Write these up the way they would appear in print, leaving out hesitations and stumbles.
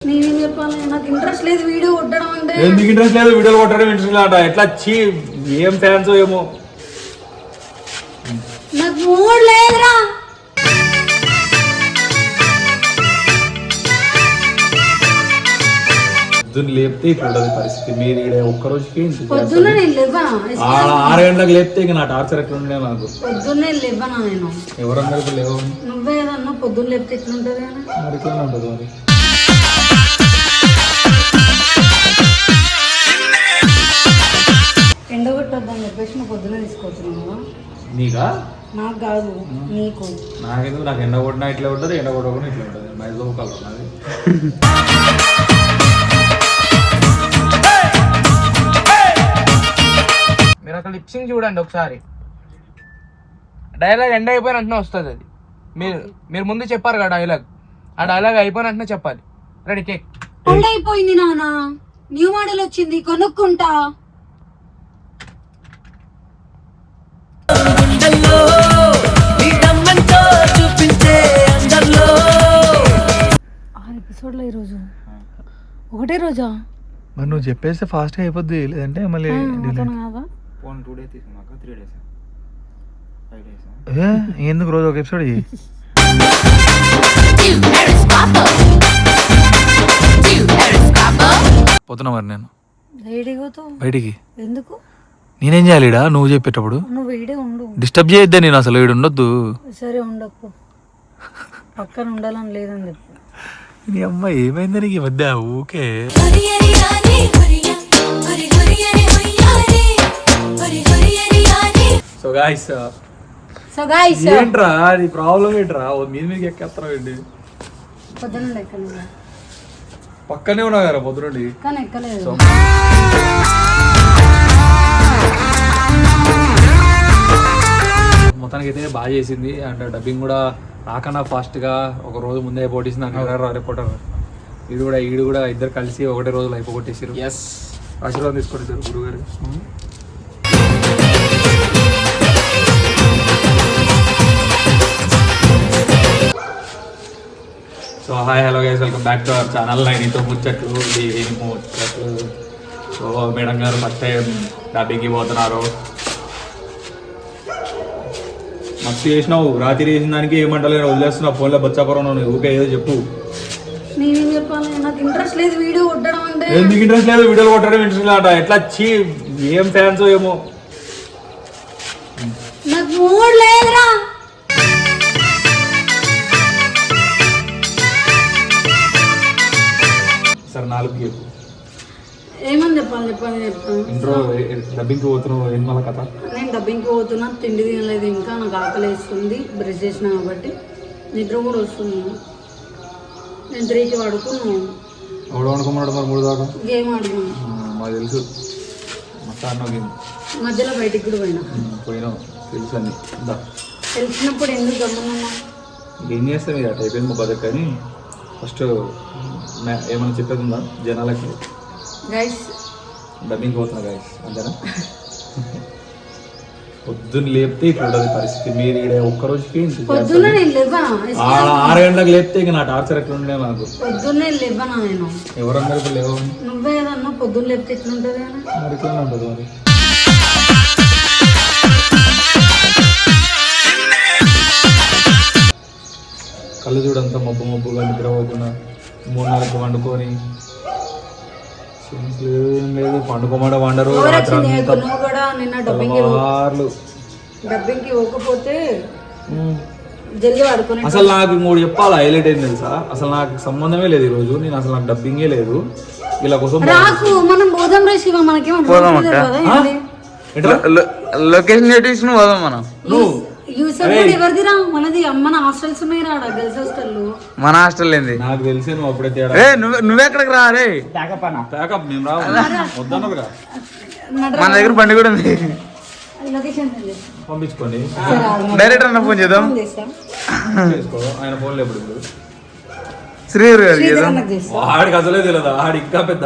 నేనేం చెప్పాలి, నాకు ఇంట్రెస్ట్ లేదు వీడియో కొట్టడం అంటే. ఎందుకు ఇంట్రెస్ట్ లేదు వీడియోలు కొట్టడం ఇంట్రెస్ట్ లేదంట? ఎట్లా చీ ఏం ఫ్యాన్స్ ఏమో. నాకు మూడ్ లేదురా. పొద్దున్న లేపితే ఇట్లా ఉంటుంది పరిస్థితి. మీరు ఇక్కడ ఒక్కరోజుకి 6 గంటలకు లేపితే ఇక నా టార్చర్ ఎట్లా ఉండే నాకు. పొద్దున్నే లేవనా నేను? ఎవరన్నారు లేవు? నువ్వే ఏదన్నా పొద్దున్న లేపితే ఎట్లుంటది అని. మరి ఇట్లానే ఉంటుంది మరి. ఎండగొట్టొద్దని చెప్పేసి నువ్వు పొద్దున్న తీసుకొచ్చున్నావా? నీకా? నాకు కాదు, నీకు. నాకెందుకు? నాకు ఎండ కొట్టినా ఇట్లా ఉంటుంది, ఎండ కొట్టకుండా ఇట్లా ఉంటుంది. మైజో కలర్ నాది. మీరు అక్కడ లిప్సింగ్ చూడండి ఒకసారి. డైలాగ్ ఎండ్ అయిపోయిన వెంటనే వస్తుంది అది. మీరు ముందు చెప్పారు కదా డైలాగ్, ఆ డైలాగ్ అయిపోయిన వెంటనే చెప్పాలి. Ready cake. ఎండ్ అయిపోయింది నాన్న, న్యూ మోడల్ వచ్చింది, కొనుక్కుంటా. ఎపిసోడ్లో ఈరోజు ఒకటే రోజా? మరి నువ్వు చెప్పేస్తే ఫాస్ట్గా అయిపోద్ది, లేదంటే మళ్ళీ ఫోన్ 2 days తీసుకున్నాక 3 days 5 days. ఎందుకు రోజు ఒక ఎపిసోడ్ ఇయ్యి. పోతున్నా మరి నేను బయటికి. ఎందుకు? నేనేం చేయాలి ఈడ నువ్వు చెప్పేటప్పుడు? నువ్వు వీడే ఉండు, డిస్టర్బ్ చేయొద్దే. నేను అసలు ఈడు ఉండొద్దు. సరే ఉండకు, పక్కన ఉండాలని లేదని చెప్పు. నీ అమ్మ ఏమైంది నీకు ఈ మధ్య ఊకే? సో గాయ్స్ ఏంట్రా నీ ప్రాబ్లం ఏంట్రా? మీద మీకు ఎక్కేస్తారా ఏంటి? పొద్దున ఎక్కలేదు, పక్కనే ఉన్నా కదా పొద్దునండి. కానీ ఎక్కలేదు. మొత్తానికి అయితే బాగా చేసింది. అండ్ డబ్బింగ్ కూడా రాకన్నా ఫాస్ట్గా ఒక రోజు ముందే అయిపోటీసింది. నాకు రిపోర్టర్ ఈడు కూడా ఇద్దరు కలిసి ఒకటే రోజులు అయిపోగొట్టేసారు. ఎస్, ఆశీర్వాదం తీసుకొచ్చారు గురుగారు. So hi hello guys, welcome back to our channel. నీతో ముచ్చట్లు ముచ్చట్లు. సో మేడం గారు ఫస్ట్ టైం డబ్బింగ్కి పోతున్నారు. మస్తు చేసినావు, రాత్రి చేసిన దానికి ఏమంటలేదు, వదిలేస్తున్నా ఫోన్లో బచ్చాపురం. ఊకే ఏదో చెప్పు. నేనేం చెప్పాలి, నాకు ఇంట్రెస్ట్ లేదు వీడియో కొట్టడం అంటే. ఎందుకు ఇంట్రెస్ట్ లేదు వీడియోలు కొట్టడం ఇంట్రెస్ట్ లేదంట? ఎట్లా చీ ఏం ఫ్యాన్స్ ఏమో. నాకు మూడ్ లేదురా. సరే 4 చెప్పు. ఏమని చెప్పాలి చెప్తాను. ఇంట్రో డబ్బింగ్కి పోతున్నావు, ఏం మళ్ళీ కథ? నేను డబ్బింగ్కి పోతున్నా, తిండి తినలేదు ఇంకా, నాకు ఆకలి వేస్తుంది. బ్రష్ చేసిన కాబట్టి నిద్ర కూడా వస్తుంది. నేను 3కి పడుకున్నాను. ఎవడో అనుకున్నాడు మరి 3 దాకా గేమ్ ఆడుకున్నాను. మాకు తెలుసు, మొత్తం అన్నావు గేమ్. మధ్యలో బయటికి కూడా పోయినావు తెలుసు అన్ని. తెలిసినప్పుడు ఎందుకు గమ్మున్నా? ఏం చేస్తాం ఇక అయిపోయింది మా బతుకు. కానీ ఫస్ట్ ఏమైనా చెప్పేది ఉందా జనాలకి? గైస్ డబ్బింగ్ పోతున్నా గైస్, అంతేనా? పొద్దున్న లేపితే ఇట్లా ఉంటుంది పరిస్థితి. మీరు ఇక్కడ ఒక్కరోజుకి 6 గంటలకు లేపితే ఇక నా టార్చర్ ఎట్లా ఉండే నాకు. పొద్దున్నే లేవనా నేను? ఎవరన్నారు లేవు? నువ్వే ఏదన్నా పొద్దున్న లేపితే ఎట్లుంటది అని. మరి ఇట్లానే ఉంటుంది మరి. కళ్ళు చూడంతా మబ్బుగా నిద్రపోకుండా 3-4 వండుకొని లేదు. పండుకోమంటే వండరు. డబ్బింగ్కి పోకపోతే జల్దీ పడుకొని. అసలు నాకు 3 చెప్పాలి హైలైట్ అయింది తెలుసా? అసలు నాకు సంబంధమే లేదు ఈరోజు. నేను అసలు నాకు డబ్బింగే లేదు. ఇలా కోసం మనం పోదాం రే శివ, మనకేమో లొకేషన్ పోదాం మనం. ఎవరిదిరా? మనది. మన హాస్టల్స్ ఉన్నాయి రా, గర్ల్స్ హాస్టల్. మన హాస్టల్ ఏంది నాకు తెలిసి నువ్వు అప్పుడే తేడా. నువ్వెక్కడికి రా రే? ప్యాకప్ మేము రావు వద్దన్నదిగా. మన దగ్గర బండి కూడా ఉంది, పంపించుకోండి. డైరెక్ట్ అన్న ఫోన్ చేద్దాం. చేసుకో ఆయన ఫోన్లో ఎప్పుడు శ్రీహరి గారికి చేద్దాం. ఆడికి అసలే తెలియదు, ఆడి ఇంకా పెద్ద.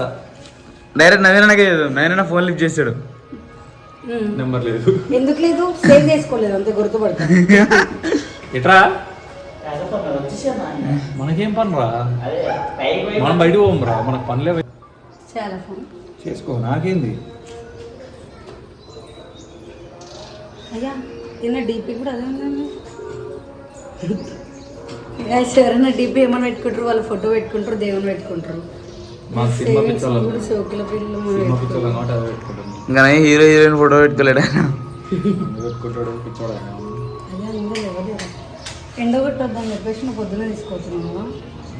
డైరెక్ట్ నవీనకే చేద్దాం. నవీన ఫోన్ లిఫ్ట్ చేస్తాడు. నెంబర్ లేదు. ఎందుకు లేదు? సేవ్ చేసుకోలేదు అంతే, గుర్తుపడతా. ఎట్రా మనకేం పని రా, మనం బయట పోం రా, మనకు పనిలే. చాలా ఫోన్ చేసుకో, నాకేంది. అయ్యా తిన్న డీపీ కూడా అదే ఉందండి. గాయస్ ఎవరైనా డీపీ ఏమైనా పెట్టుకుంటారు, వాళ్ళ ఫోటో పెట్టుకుంటారు, దేవుని పెట్టుకుంటారు. మాకు సినిమా పిచ్చోళ్ళం, కూడా సోకుల పిల్లలు సినిమా పిచ్చోళ్ళం కాబట్టి అది పెట్టుకుంటాం. ఇంకా హీరో హీరోయిన్ ఫోటో పెట్టుకోలేడు ఆయన. పెట్టుకుంటాడు పిచ్చోడు ఆయన. అయ్యా ఇంకా ఎవరు ఎండగొట్టొద్దని చెప్పేసి నువ్వు పొద్దున తీసుకొచ్చున్నావా?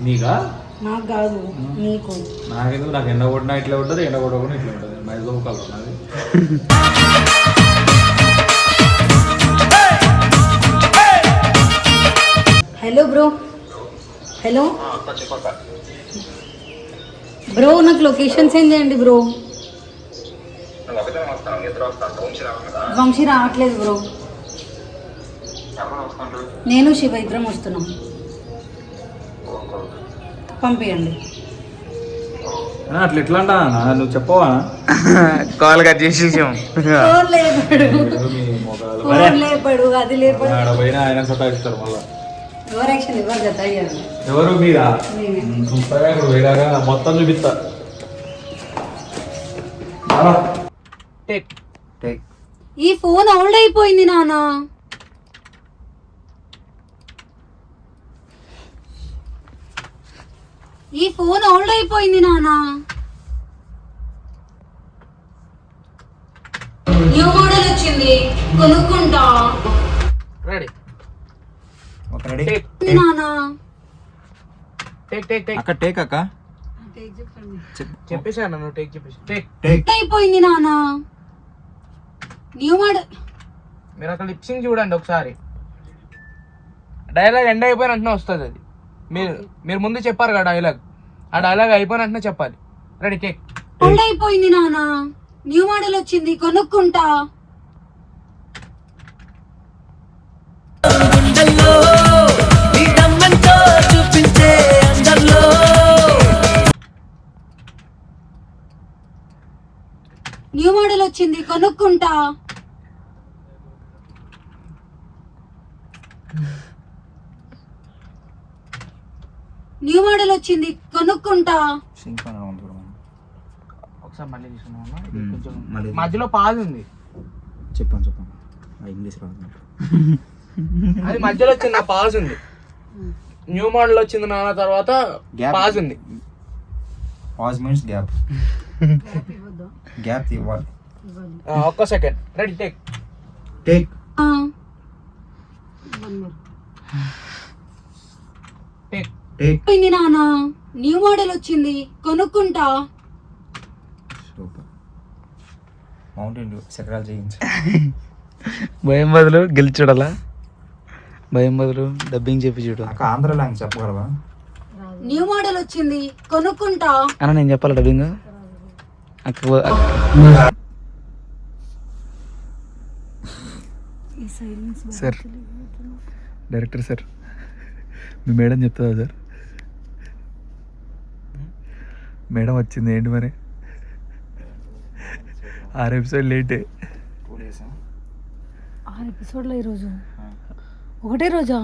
నీకా? నాకు కాదు నీకు. నాకెందుకు, నాకు ఎండ కొట్టినా ఇట్లా ఉంటుంది, ఎండ కొట్టకుండా ఇట్లా ఉంటుంది. మైలో కలర్ నాది. Hello bro. హలో బ్రో, నాకు లొకేషన్ సెండ్ చేయండి బ్రో. వంశీ రావట్లేదు బ్రో. నేను శివ ఇద్దరం వస్తున్నాం. పంపించండి. అట్లా ఎట్లా అంటా నువ్వు చెప్పవా? కాల్ కట్ చేసి ఫోన్ లేపాడు, మీ మొగాలు ఫోన్ లేపాడు, అది లేపాడు. ఆడ పోయినా ఆయన సతాయిస్తారు మళ్ళా. ఎవరు యాక్షన్ ఎవరు జత అయ్యారు? ఎవరు మీరా? నేనే. చూస్తాగా ఇప్పుడు వేరాగా మొత్తం చూపిస్తా. Take take. ఈ ఫోన్ ఓల్డ్ అయిపోయింది నాన్న. ఈ ఫోన్ ఓల్డ్ అయిపోయింది నాన్న. న్యూ మోడల్ వచ్చింది, కొనుక్కుంటా. రెడీ ఒక రెడీ టేక్ నాన్న టేక్ టేక్ టేక్. అక్క టేక్ అక్క చెప్పేసాను నువ్వు టేక్ చెప్పేసి. టేక్ టేక్ అయిపోయింది నాన్న. New model. మీరు అక్కడ లిప్సింగ్ చూడండి ఒకసారి. డైలాగ్ ఎండ్ అయిపోయిన వెంటనే వస్తుంది అది. మీరు ముందు చెప్పారు కదా డైలాగ్, ఆ డైలాగ్ అయిపోయిన వెంటనే చెప్పాలి. Ready take. ఓల్డ్ అయిపోయింది నాన్న, న్యూ మోడల్ వచ్చింది, కొనుక్కుంటా. న్యూ మోడల్ వచ్చింది, కొనుక్కుంటా. న్యూ మోడల్ వచ్చింది, కొనుక్కుంటా. ఒకసారి మళ్ళీ తీసుకున్నామా? కొంచెం మధ్యలో పాజ్ ఉంది. చెప్పండి ఇంగ్లీష్ రాదు. అది మధ్యలో వచ్చింది, ఆ పాజ్ ఉంది. న్యూ మోడల్ వచ్చింది నాన్న, తర్వాత పాజ్ ఉంది. Pause means gap. గ్యాప్ ఇవ్వాలి. ఒక్క second. Ready take. Take take. Take. అయిపోయింది నాన్న, న్యూ మోడల్ వచ్చింది, కొనుక్కుంటా. సూపర్. మౌంటైన్ డ్యూ చక్రాలు చేయించు. భయం బదులు గెలిచి చూడాలా, భయం బదులు డబ్బింగ్ చెప్పి చూడు. అక్క ఆంధ్ర లాంగ్వేజ్ చెప్పగలవా? న్యూ మోడల్ వచ్చింది, కొనుక్కుంటా. అన్న నేను చెప్పాలి డబ్బింగ్. సార్ డైరెక్టర్ సార్, మీ మేడం చెప్తుందా సార్? మేడం వచ్చింది ఏంటి మరి? 6 ఎపిసోడ్ లేటే. 6 ఎపిసోడ్లో ఈరోజు ఒకటే రోజా?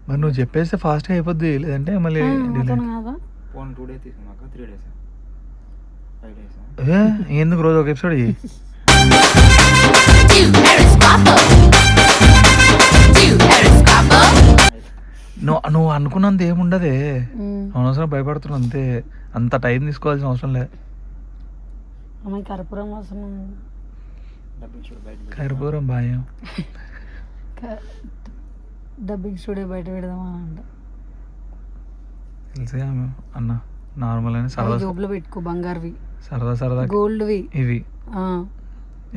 మరి నువ్వు చెప్పేస్తే ఫాస్ట్గా అయిపోద్ది, లేదంటే మళ్ళీ కాదా? ఎందుకు రోజు ఒక ఎపిసోడ్ చెయ్యి. నువ్వు అనుకున్నంత ఏముండదే, అనవసరం భయపడుతున్నావు అంతే. అంత టైం తీసుకోవాల్సిన అవసరం లేదు. అమ్మాయి కర్పూరం వాసన. కర్పూరం భయం. డబ్బింగ్ స్టూడియో బయట పెడదామా అంట. తెలుసుగా అన్న, నార్మల్ అని సరదా జోబులో పెట్టుకో, బంగారువి, సరదా గోల్డ్వి. ఇవి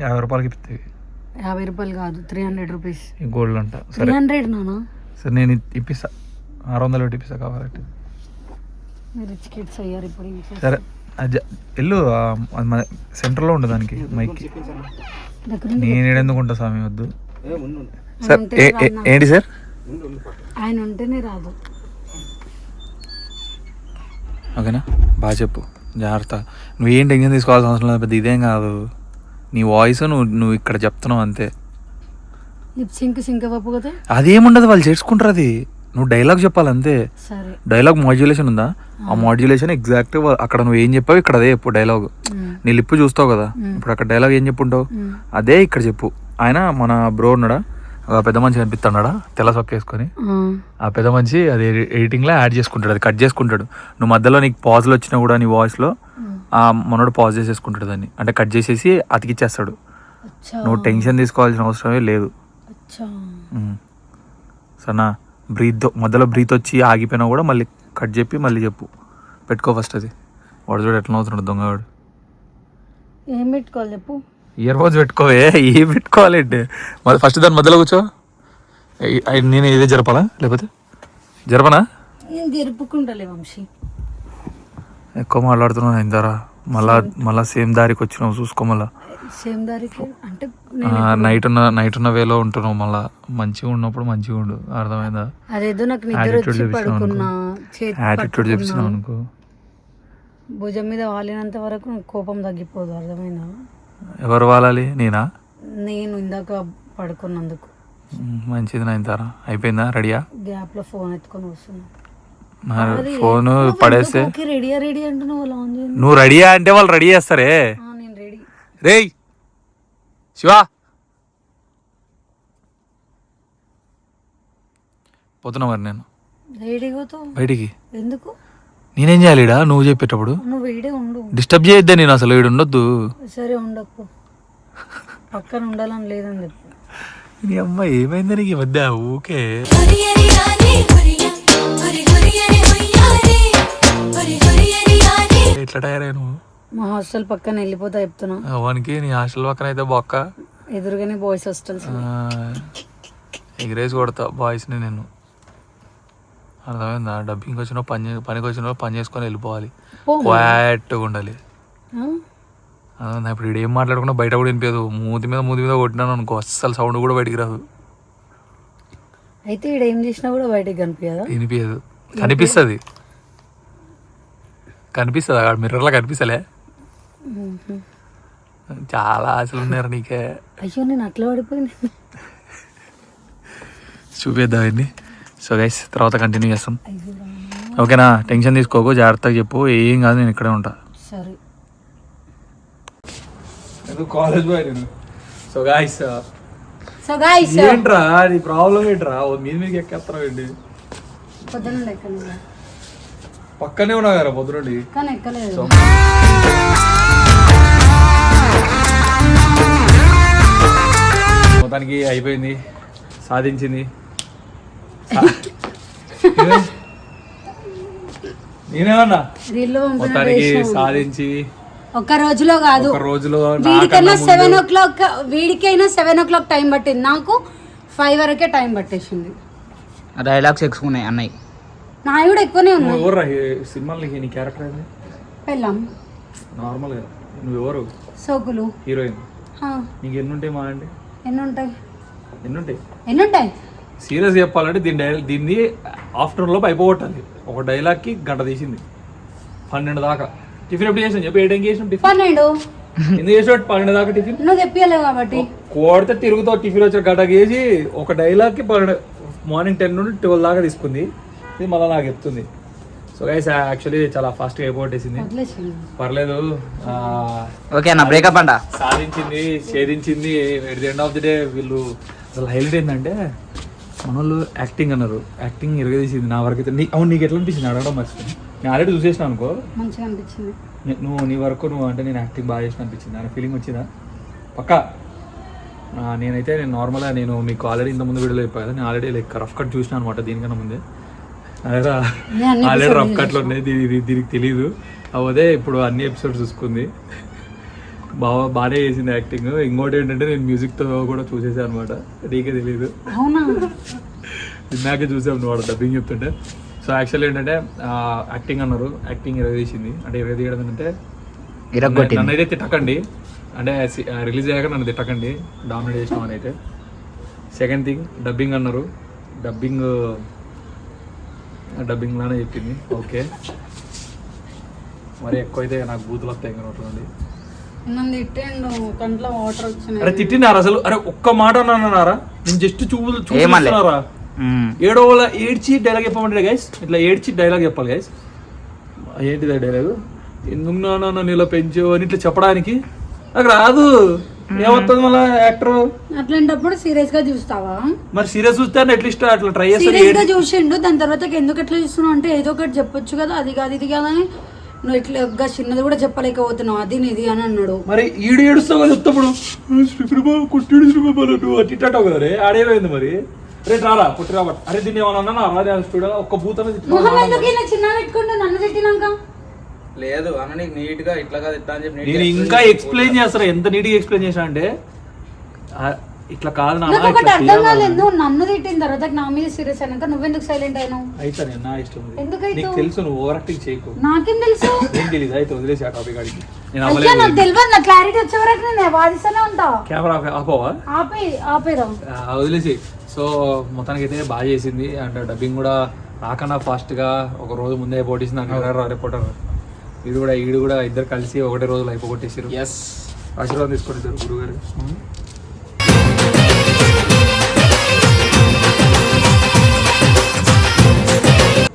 50 రూపాయలకి ఇస్తాయి. 50 రూపాయలు కాదు, 300 రూపీస్. ఈ గోల్డ్ అంట. సరే 300 నానా? సరే నేను ఇప్పిస్తా, 600 పెట్టి ఇప్పిస్తా కావాలంటే. మీరు రిచ్ కిడ్స్ అయ్యారు ఇప్పుడు. సరే వెళ్ళు, మన సెంటర్లో ఉండే దానికి మైక్. నేను ఎందుకుంటా స్వామి, వద్దు సార్. ఏంటి సార్? ఆయన ఉంటేనే రాదు. ఓకేనా, బాగా చెప్పు, జాగ్రత్త. నువ్వేం టెన్షన్ తీసుకోవాల్సిన అవసరం లేదు, పెద్ద ఇదేం కాదు. నీ వాయిస్ నువ్వు ఇక్కడ చెప్తున్నావు అంతే. లిప్ సింక్ సింక్ అవ్వకపోతే అదేముండదు, వాళ్ళు చేసుకుంటారు. అది నువ్వు డైలాగ్ చెప్పాలి అంతే. సరే డైలాగ్ మాడ్యులేషన్ ఉందా, ఆ మాడ్యులేషన్ ఎగ్జాక్ట్ అక్కడ నువ్వు ఏం చెప్పావు ఇక్కడ అదే చెప్పు డైలాగ్. నీ లిప్పు చూస్తావు కదా, ఇప్పుడు అక్కడ డైలాగ్ ఏం చెప్పుంటావు అదే ఇక్కడ చెప్పు. ఆయన మన బ్రో ఉన్నాడా, ఒక పెద్ద మనిషి కనిపిస్తున్నాడా తెల్ల సొక్క వేసుకొని, ఆ పెద్ద మనిషి అది ఎడిటింగ్లో యాడ్ చేసుకుంటాడు, అది కట్ చేసుకుంటాడు. నువ్వు మధ్యలో నీకు పాజ్లు వచ్చినా కూడా నీ వాయిస్లో ఆ మనోడు పాజ్ చేసేసుకుంటాడు దాన్ని, అంటే కట్ చేసేసి అతికిచ్చేస్తాడు. నువ్వు టెన్షన్ తీసుకోవాల్సిన అవసరమే లేదు. సరేనా, మధ్యలో బ్రీత్ వచ్చి ఆగిపోయినా కూడా మళ్ళీ కట్ చెప్పి మళ్ళీ చెప్పు. పెట్టుకో ఫస్ట్ అది. వాడు చూడు ఎట్లా అవుతున్నాడు దొంగవాడు. ఏం పెట్టుకోవాలి చెప్పు. ఇయర్ ఫోన్స్ పెట్టుకోవే, ఏం పెట్టుకోవాలంటే మళ్ళీ ఫస్ట్ దాని మధ్యలో కూర్చో. నేను ఇదే జరపాలా లేకపోతే జరపనా? నేను జరుపుకుంటలే వంశీ, ఎక్కువ మాట్లాడుతున్నాను ఇందారా. మళ్ళా సేమ్ దారికి వచ్చినావు చూసుకో. మళ్ళా సేమ్ దారికి అంటే నైట్ ఉన్న వేలో ఉంటున్నావు. మళ్ళా మంచిగా ఉన్నప్పుడు మంచిగా ఉండు, అర్థమైందా? అదేదో నాకు నిద్ర వచ్చి పడుకున్నా, యాటిట్యూడ్ చూపిస్తున్నావు అనుకో, భుజం మీద వాలినంత వరకు కోపం తగ్గిపోదు, అర్థమైందా? ఎవరు వాలాలి, నేనా? నేను ఇందాక పడుకున్నందుకు. మంచిది నైన్తారా. అయిపోయిందా? రెడీయా? గ్యాప్ లో ఫోన్ ఎత్తుకొని వస్తున్నా. ఫోన్ పడేస్తే రెడీ అంటున్నావు. నువ్వు రెడీయా అంటే వాళ్ళు రెడీ చేస్తారే. నేను రెడీ. రేయ్ శివా, పోతున్నా మరి నేను బయటికి. ఎందుకు? నేనేం చేయాలి ఈడ నువ్వు చెప్పేటప్పుడు? నువ్వు వీడే ఉండు, డిస్టర్బ్ చేయొద్దే. నేను అసలు వీడు ఉండొద్దు. సరే ఉండకు, పక్కన ఉండాలని లేదని చెప్పు. నీ అమ్మ ఏమైంది నీకు ఈ మధ్య ఊకే? ఎట్లా తయారయ్యా నువ్వు? మా హాస్టల్ పక్కన వెళ్ళిపోతా చెప్తున్నా. అవనికి నీ హాస్టల్ పక్కన అయితే బొక్క, ఎదురుగానే బాయ్స్ హాస్టల్స్. ఎగిరేసి కొడతా బాయ్స్ని నేను, అర్థమైందా? డబ్బింగ్కి వచ్చిన పనికి వచ్చిన పని చేసుకొని వెళ్ళిపోవాలి, క్వాట్గా ఉండాలి. ఇప్పుడు ఈడు ఏం మాట్లాడుకున్నా బయట కూడా వినిపించదు. మూతి మీద కొట్టినాను అనుకో, అస్సలు సౌండ్ కూడా బయటికి రాదు. అయితే ఈడ ఏం చేసినా కూడా బయటకి వినిపించదు. కనిపిస్తుంది అక్కడ మిర్రర్లో కనిపిస్తలే. చాలా ఆశలు ఉన్నారు నీకే. అయ్యో నేను అట్లా పడిపోయింది. చూపిద్దాం ఇన్ని. సో గైస్ తర్వాత కంటిన్యూ చేస్తాం, ఓకేనా? టెన్షన్ తీసుకోకు, జాగ్రత్తగా చెప్పు, ఏం కాదు, నేను ఇక్కడే ఉంటా. సరే. కాలేజ్ బాయ్ నేను. సో గాయ్స్ ఏంట్రా నీ ప్రాబ్లం ఏంట్రా? మీదకి ఎక్కేస్తున్నావు ఏంటి? పొద్దున ఎక్కలేదు, పక్కనే ఉన్నా కదా పొద్దునండి, కానీ ఎక్కలేదు. మొత్తానికి అయిపోయింది, సాధించింది. నేనేమన్నా మొత్తానికి సాధించి ఒక రోజులో కాదు, ఒక రోజులో వీడికైనా 7 o'clock, వీడికైనా 7 o'clock టైం పట్టింది, నాకు 5 వరకే టైం పట్టేసింది. డైలాగ్స్ ఎక్కువనే అన్నయ్య, నా కూడా ఎక్కువనే ఉన్నాయి. ఎవరు సినిమాలో నీ క్యారెక్టర్ ఏంది? పెళ్ళాం నార్మల్గా. నువ్వు ఎవరు? సోకులు హీరోయిన్. నీకు ఎన్ని ఉంటాయి మా అంటే? ఎన్ని ఉంటాయి సీరియస్ చెప్పాలంటే దీన్ని ఆఫ్టర్నూన్ లోపు అయిపోగొట్టాలి. ఒక డైలాగ్కి గంట తీసింది, 12 దాకా. టిఫిన్ ఎప్పుడు చేసాను చెప్పి? ఏ టైంకి చేసాం టిఫిన్? 12. ఎందుకు చేసాడు 12 దాకా టిఫిన్? నువ్వు చెప్పలేవు కాబట్టి. కోడితే తిరుగుతావు. టిఫిన్ వచ్చే గంటకి వేసి ఒక డైలాగ్కి మార్నింగ్ 10 నుండి 12 దాకా తీసుకుంది. ఇది మళ్ళీ నాకు చెప్తుంది. సో గైస్ యాక్చువల్లీ చాలా ఫాస్ట్గా అయిపోగొట్టేసింది. పర్లేదు, ఓకే అన్న బ్రేకప్ అంట. సాధించింది, ఛేదించింది. At the end of the day వీళ్ళు అసలు హైలైట్ ఏంటంటే మన వాళ్ళు యాక్టింగ్ అన్నారు. యాక్టింగ్ ఇరగదీసింది నా వరకు అయితే. అవును, నీకు ఎట్లా అనిపించింది అడగడం మర్చిపోయింది. నేను ఆల్రెడీ చూసేసిన అనుకో, మంచిగా అనిపించింది. నీ వరకు నువ్వు అంటే నేను యాక్టింగ్ బాగా చేసిన అనిపించింది అనే ఫీలింగ్ వచ్చిందా? పక్కా. నేనైతే నార్మల్గా నేను మీకు ఆల్రెడీ ఇంతకుముందు వీడియోలో చెప్పాను కదా, నేను ఆల్రెడీ లైక్ రఫ్ కట్ చూసిన అనమాట దీనికన్నా ముందే. అదే ఆల్రెడీ రఫ్ కట్లు ఉన్నాయి, దీనికి తెలీదు. అవదే ఇప్పుడు అన్ని ఎపిసోడ్స్ చూసుకుంది, బాగానే చేసింది యాక్టింగ్. ఇంకోటి ఏంటంటే నేను మ్యూజిక్తో కూడా చూసేసాను అనమాట, నీకే తెలీదు. ఇందాకే చూసాను నువ్వు డబ్బింగ్ చెప్తుంటే. సో యాక్చువల్లీ ఏంటంటే యాక్టింగ్ అన్నారు, యాక్టింగ్ ఇరగదీసింది. అంటే ఇరగదీయడం ఏంటంటే నన్ను అయితే తిట్టకండి, అంటే రిలీజ్ అయ్యాక నన్ను తిట్టకండి డామినేట్ చేసినాం అని అయితే. సెకండ్ థింగ్ డబ్బింగ్ అన్నారు, డబ్బింగ్ లానే చెప్పింది. ఓకే, మరి ఎక్కువ అయితే నాకు బూతులు వస్తాయి ఇంకా నోట్ల నుండి. కంట్లో వాటర్ వచ్చినాయి. అరే తిట్టినారా అసలు? అరే ఒక్క మాట అన్నారా? నేను జస్ట్ చూస్తున్నారా? ఏడ్చి డైలాగ్ చెప్పమంటారు గైస్, ఇట్లా ఏడ్చి డైలాగ్ చెప్పాలి గైస్. ఏంటిది డైలాగు, ఎందుకు నాన్న నీలో పెంచు అని ఇట్లా చెప్పడానికి నాకు రాదు. ఏమవుతుంది మళ్ళీ యాక్టర్? అట్లాంటప్పుడు సీరియస్ గా చూస్తావా? మరి సీరియస్ చూస్తే అట్లీస్ట్ అట్లా ట్రై సీరియస్ గా చేస్తాను. చూసిండు, దాని తర్వాత ఎందుకు ఎట్లా చూస్తున్నావు అంటే ఏదో ఒకటి చెప్పొచ్చు కదా, అది కాదు ఇది కాదని నువ్వు ఇట్లా చిన్నది కూడా చెప్పలేకపోతున్నావు, అది ఇది అని అన్నాడు. మరి ఈడు ఏడుస్తావు కదా చెప్తాప్పుడు, కుట్టిడు నువ్వు అట్టావు కదా రే, ఆడేమైంది మరి? రేపు రారా పుట్టి రాబట్, అరే దీన్ని ఏమన్నా అన్నా స్టూడియో ఒక్క భూతమే మొహం ఎందుకు ఇలా చిన్న పెట్టుకుంటా నన్ను తిట్టినాక? లేదు అన్న నీకు నీట్ గా ఇట్లా కాదు ఇట్లా అని చెప్పి నేను ఇంకా ఎక్స్ప్లెయిన్ చేస్తారా, ఎంత నీట్గా ఎక్స్ప్లెయిన్ చేసా అంటే ఇట్లా కాదు నాకు ఒకటి అర్థం కాలేదు, నువ్వు నన్ను తిట్టిన తర్వాత నా మీద సీరియస్ అయినాక నువ్వెందుకు సైలెంట్ అయినావు? అయితే నా ఇష్టం, ఎందుకైతే నీకు తెలుసు నువ్వు ఓవర్ యాక్టింగ్ చేయకు. నాకేం తెలుసు? ఏం తెలియదు, అయితే వదిలేసి ఆ టాపిక్ అడిగి నేను అయ్యా నాకు తెలియదు, నా క్లారిటీ వచ్చే వరకు నేను వాదిస్తూనే ఉంటా. కెమెరా ఆపోవా, ఆపేదా వదిలేసి. సో మొత్తానికి అయితే బాగా చేసింది, అండ్ డబ్బింగ్ కూడా నాకన్నా ఫాస్ట్గా ఒక రోజు ముందే పోటీసింది అంటారు రిపోర్టర్. ఈడు కూడా ఇద్దరు కలిసి ఒకటే రోజులు అయిపోగొట్టేసారు. ఎస్ ఆశీర్వాదం తీసుకుంటారు గురువు గారు.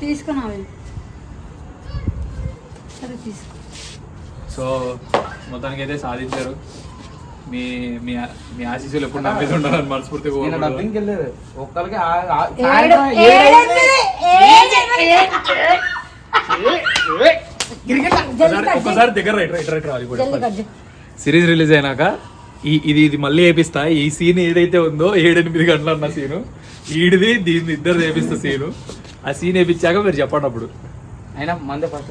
తీసుకున్నావే, సరే తీసుకో. సో మొత్తానికి అయితే సాధించారు. మీ మీ మీ ఆశీస్సులు ఎప్పుడు నా మీద ఉండాలని మనస్ఫూర్తిగా నేను కోరుకుంటున్నాను. డబ్బింగ్కి వెళ్ళలేదు ఒక్కరికి ఒకసారి దగ్గర రైట్ రావాలి. సిరీస్ రిలీజ్ అయినాక ఇది మళ్ళీ వేపిస్తా. ఈ సీన్ ఏదైతే ఉందో 7-8 గంటలు అన్న సీను ఈడిది, దీన్ని ఇద్దరు వేపిస్తా సీను. ఆ సీన్ వేపించాక మీరు చెప్పండి అప్పుడు. అయినా మందే ఫస్ట్